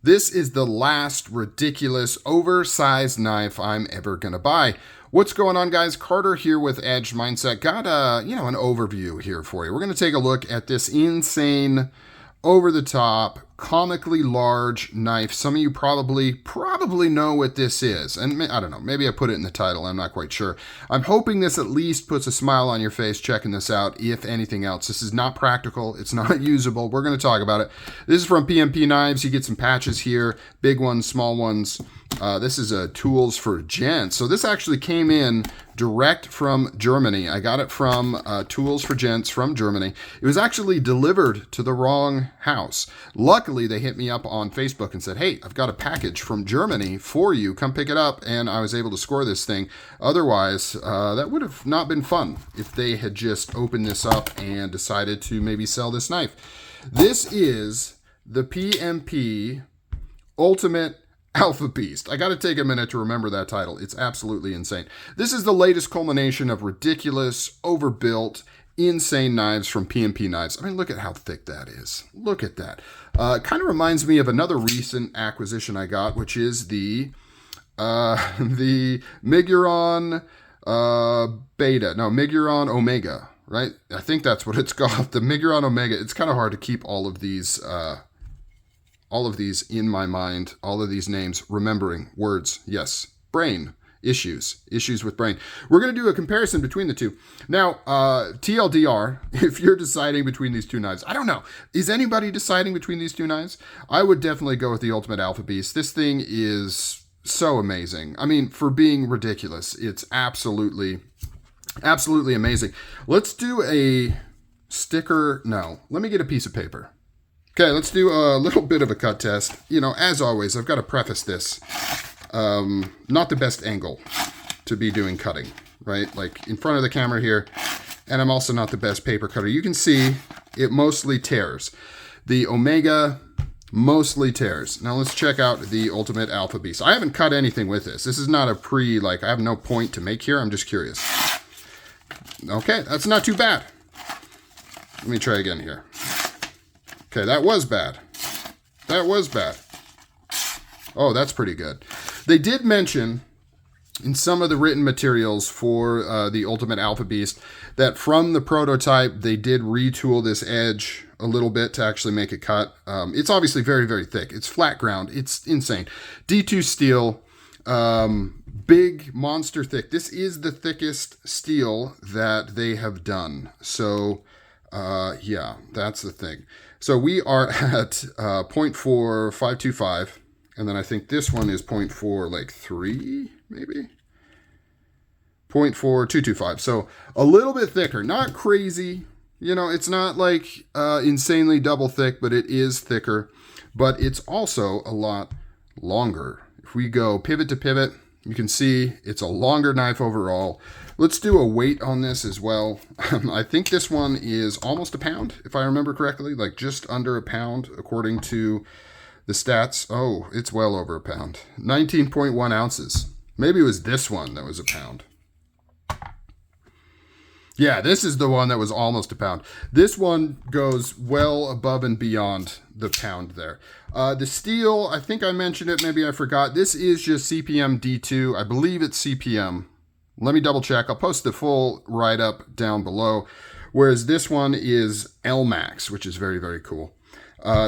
This is the last ridiculous, oversized knife I'm ever gonna buy. What's going on, guys? Carter here with Edge Mindset. Got an overview here for you. We're gonna take a look at this insane, over-the-top, comically large knife. Some of you probably know what this is. And I don't know, maybe I put it in the title, I'm not quite sure. I'm hoping this at least puts a smile on your face checking this out, if anything else. This is not practical, it's not usable. We're going to talk about it. This is from PMP Knives. You get some patches here, big ones, small ones. This is tools for gents. So this actually came in direct from Germany. I got it from Tools for Gents from Germany. It was actually delivered to the wrong house. Luckily, they hit me up on Facebook and said, hey, I've got a package from Germany for you. Come pick it up. And I was able to score this thing. Otherwise, that would have not been fun if they had just opened this up and decided to maybe sell this knife. This is the PMP Ultimate Alpha Beast. I got to take a minute to remember that title. It's absolutely insane. This is the latest culmination of ridiculous, overbuilt, insane knives from PMP Knives. I mean, look at how thick that is. Look at that. Kind of reminds me of another recent acquisition I got, which is the Miguron Miguron Omega, right? I think that's what it's called. The Miguron Omega. It's kind of hard to keep all of these in my mind, all of these names, remembering words. Yes, brain issues with brain. We're going to do a comparison between the two. Now, TLDR, if you're deciding between these two knives, I don't know. Is anybody deciding between these two knives? I would definitely go with the Ultimate Alpha Beast. This thing is so amazing. I mean, for being ridiculous, it's absolutely amazing. Let's do a sticker. No, let me get a piece of paper. Okay, let's do a little bit of a cut test. You know, as always, I've got to preface this. Not the best angle to be doing cutting, right? Like in front of the camera here. And I'm also not the best paper cutter. You can see it mostly tears. The Omega mostly tears. Now let's check out the Ultimate Alpha Beast. I haven't cut anything with this. This is not I have no point to make here. I'm just curious. Okay, that's not too bad. Let me try again here. Okay, that was bad. Oh, that's pretty good. They did mention in some of the written materials for the Ultimate Alpha Beast that from the prototype, they did retool this edge a little bit to actually make it cut. It's obviously very, very thick. It's flat ground. It's insane. D2 steel, big monster thick. This is the thickest steel that they have done. So, yeah, that's the thing. So we are at 0.4525, and then I think this one is 0.43, maybe? 0.4225. So a little bit thicker, not crazy. You know, it's not like insanely double thick, but it is thicker. But it's also a lot longer. If we go pivot to pivot, you can see it's a longer knife overall. Let's do a weight on this as well. I think this one is almost a pound, if I remember correctly, like just under a pound, according to the stats. Oh, it's well over a pound. 19.1 ounces. Maybe it was this one that was a pound. Yeah, this is the one that was almost a pound. This one goes well above and beyond the pound there. The steel, I think I mentioned it, maybe I forgot. This is just CPM D2. I believe it's CPM. Let me double check. I'll post the full write-up down below. Whereas this one is LMAX, which is very, very cool.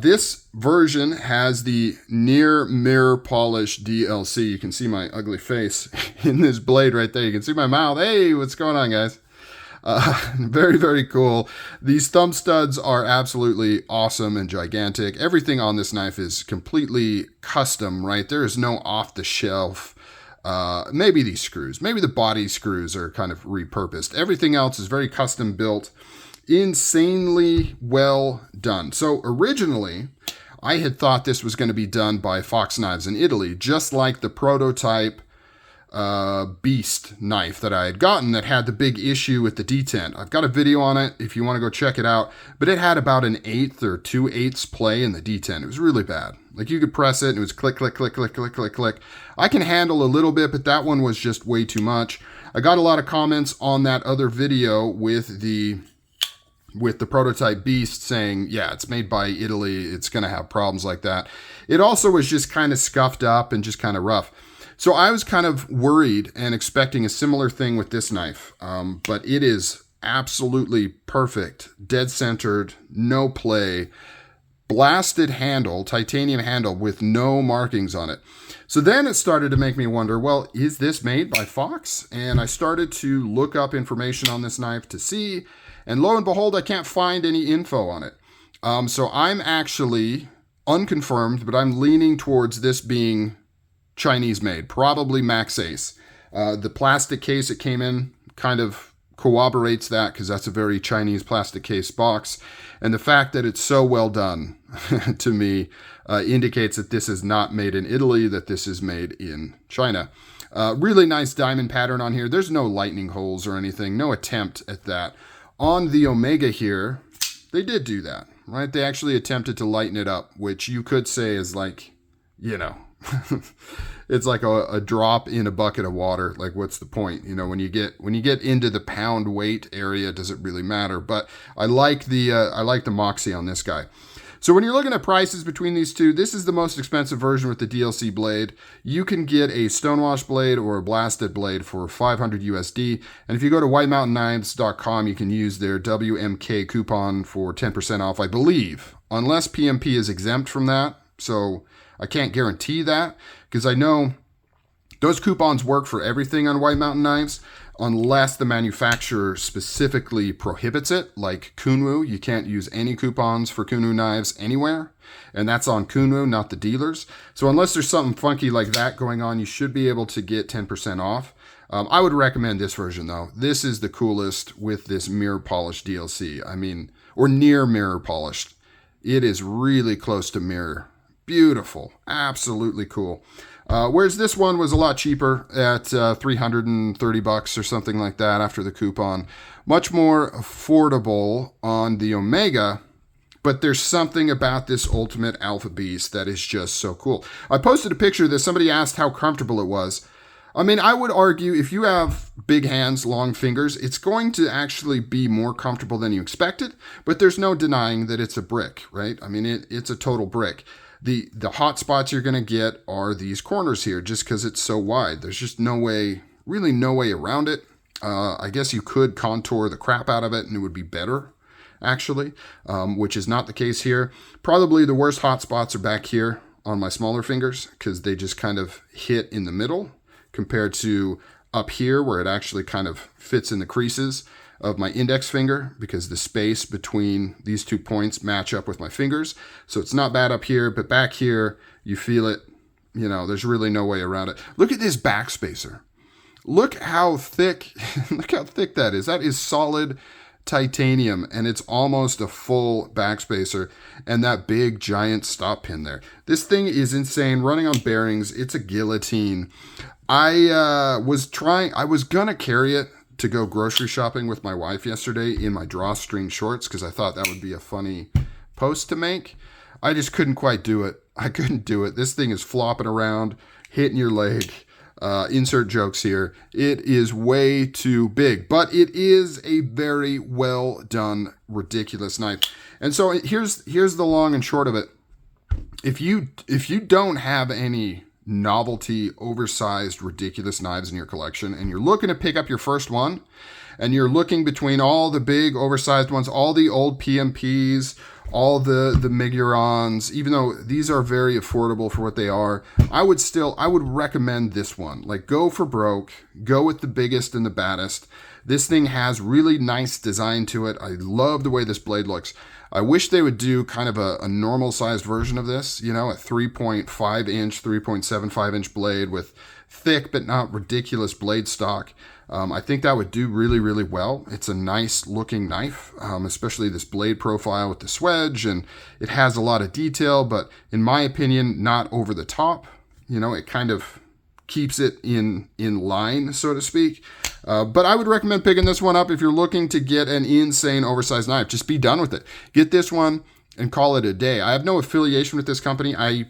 This version has the near mirror polish DLC. You can see my ugly face in this blade right there. You can see my mouth. Hey, what's going on, guys? Very, very cool. These thumb studs are absolutely awesome and gigantic. Everything on this knife is completely custom, right? There is no off-the-shelf. Maybe these screws, maybe the body screws are kind of repurposed. Everything else is very custom built, insanely well done. So originally, I had thought this was going to be done by Fox Knives in Italy, just like the prototype Beast knife that I had gotten that had the big issue with the detent. I've got a video on it if you want to go check it out, but it had about an 1/8 or 2/8 play in the detent. It was really bad. Like you could press it and it was click, click, click, click, click, click, click. I can handle a little bit, but that one was just way too much. I got a lot of comments on that other video with the with the prototype Beast saying, yeah, it's made by Italy, it's going to have problems like that. It also was just kind of scuffed up and just kind of rough. So I was kind of worried and expecting a similar thing with this knife, but it is absolutely perfect, dead centered, no play, blasted handle, titanium handle with no markings on it. So then it started to make me wonder, well, is this made by Fox? And I started to look up information on this knife to see, and lo and behold, I can't find any info on it. So I'm actually unconfirmed, but I'm leaning towards this being Chinese made, probably Max Ace. The plastic case it came in kind of corroborates that, because that's a very Chinese plastic case box. And the fact that it's so well done to me indicates that this is not made in Italy, that this is made in China. Really nice diamond pattern on here. There's no lightning holes or anything, no attempt at that. On the Omega here, they did do that, right? They actually attempted to lighten it up, which you could say is like, you know, it's like a drop in a bucket of water. Like, what's the point? You know, when you get into the pound weight area, does it really matter? But I like the Moxie on this guy. So when you're looking at prices between these two, this is the most expensive version with the DLC blade. You can get a stonewash blade or a blasted blade for $500 USD. And if you go to whitemountainKnives.com, you can use their WMK coupon for 10% off, I believe, unless PMP is exempt from that. So I can't guarantee that, because I know those coupons work for everything on White Mountain Knives, unless the manufacturer specifically prohibits it, like Kunwu. You can't use any coupons for Kunwu knives anywhere, and that's on Kunwu, not the dealers. So unless there's something funky like that going on, you should be able to get 10% off. I would recommend this version, though. This is the coolest with this mirror polished DLC. I mean, or near mirror polished. It is really close to mirror. Beautiful. Absolutely cool. Whereas this one was a lot cheaper at $330 or something like that after the coupon. Much more affordable on the Omega, but there's something about this Ultimate Alpha Beast that is just so cool. I posted a picture of this. Somebody asked how comfortable it was. I mean, I would argue if you have big hands, long fingers, it's going to actually be more comfortable than you expected, but there's no denying that it's a brick, right? I mean, it's a total brick. The hot spots you're going to get are these corners here, just because it's so wide. There's just no way, really no way around it. I guess you could contour the crap out of it and it would be better, actually, which is not the case here. Probably the worst hot spots are back here on my smaller fingers, because they just kind of hit in the middle compared to up here where it actually kind of fits in the creases of my index finger, because the space between these 2 points match up with my fingers. So it's not bad up here, but back here, you feel it. You know, there's really no way around it. Look at this backspacer. Look how thick, look how thick that is. That is solid titanium, and it's almost a full backspacer, and that big giant stop pin there. This thing is insane, running on bearings. It's a guillotine. I was gonna carry it to go grocery shopping with my wife yesterday in my drawstring shorts, because I thought that would be a funny post to make. I just couldn't quite do it. I couldn't do it. This thing is flopping around, hitting your leg. Insert jokes here. It is way too big, but it is a very well done, ridiculous knife. And so here's the long and short of it. If you don't have any novelty, oversized, ridiculous knives in your collection, and you're looking to pick up your first one, and you're looking between all the big oversized ones, all the old PMPs, all the Migurons, even though these are very affordable for what they are, I would recommend this one. Like, go for broke, go with the biggest and the baddest. This thing has really nice design to it. I love the way this blade looks. I wish they would do kind of a normal sized version of this, you know, a 3.5 inch, 3.75 inch blade with thick but not ridiculous blade stock. I think that would do really, really well. It's a nice looking knife, especially this blade profile with the swedge, and it has a lot of detail, but in my opinion, not over the top. You know, it kind of keeps it in line, so to speak. But I would recommend picking this one up if you're looking to get an insane oversized knife. Just be done with it. Get this one and call it a day. I have no affiliation with this company. I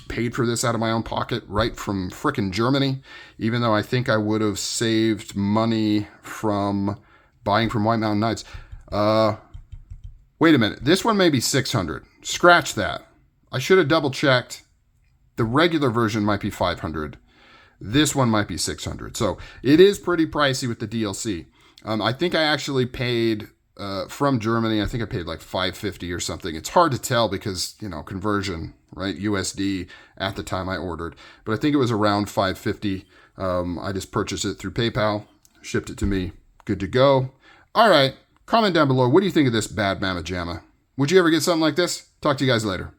paid for this out of my own pocket right from frickin' Germany, even though I think I would have saved money from buying from White Mountain Knives. Wait a minute. This one may be 600. Scratch that. I should have double checked. The regular version might be 500. This one might be 600. So it is pretty pricey with the DLC. I think I actually paid from Germany. I think I paid like 550 or something. It's hard to tell because, you know, conversion, right? USD at the time I ordered. But I think it was around 550. I just purchased it through PayPal, shipped it to me. Good to go. All right. Comment down below. What do you think of this bad mamma jamma? Would you ever get something like this? Talk to you guys later.